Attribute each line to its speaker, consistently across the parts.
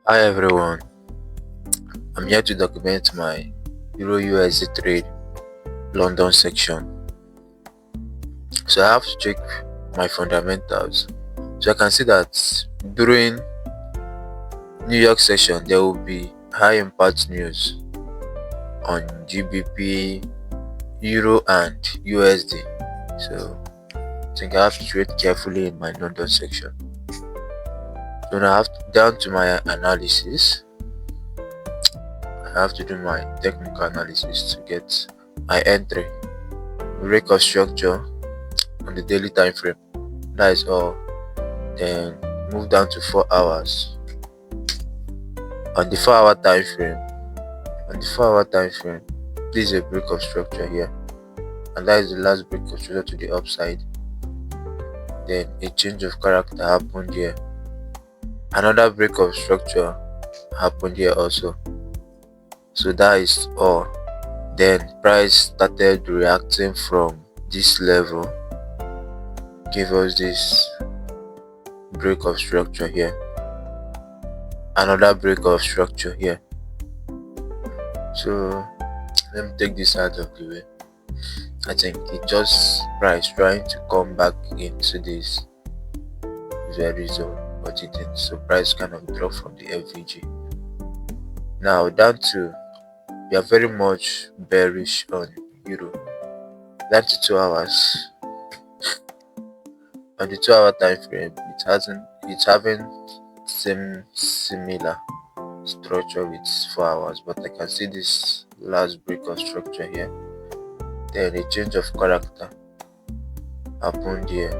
Speaker 1: Hi everyone, I'm here to document my EURUSD trade London section. So I have to check my fundamentals. So I can see that during New York session there will be high impact news on GBP, Euro and USD. So I think I have to trade carefully in my London section. So now I have down to my analysis. I have to do my technical analysis to get my entry, break of structure on the daily time frame. That is all. Then move down to 4 hours. On the 4-hour time frame, this is a break of structure here, and that is the last break of structure to the upside. Then a change of character happened here. Another break of structure happened here also. So that is all. Then price started reacting from this level, give us this break of structure here, another break of structure here. So let me take this out of the way. I think it just price trying to come back into this very zone, but it didn't. So price kind of dropped from the FVG. Now down to, we are very much bearish on euro. Down to 2 hours. On the 2-hour time frame, it's having similar structure with 4 hours, but I can see this last break of structure here. Then a change of character happened here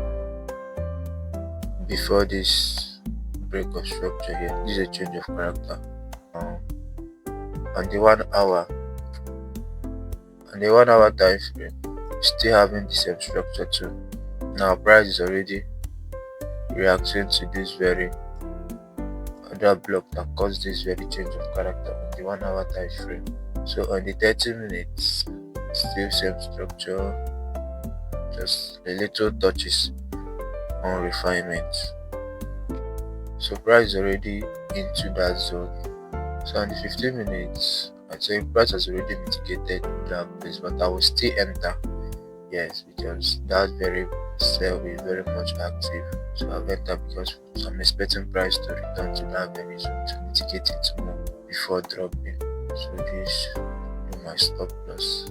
Speaker 1: before this break of structure here. This is a change of character. On the 1 hour time frame, still having the same structure too. Now price is already reacting to this very other block that caused this very change of character on the 1 hour time frame. So on the 30 minutes, still same structure, just a little touches on refinement. So price is already into that zone. So on the 15 minutes, I'd say price has already mitigated that place, but I will still enter. Yes, because that very sell is very much active. So I've entered because I'm expecting price to return to that very zone to mitigate it more before dropping. So this is my stop loss,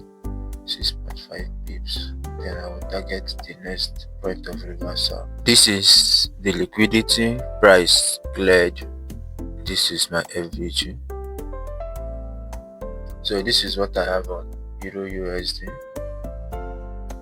Speaker 1: 6.5 pips. Then I will target the next point of reversal. This is the liquidity price cleared. This is my FVG. So this is what I have on EURUSD.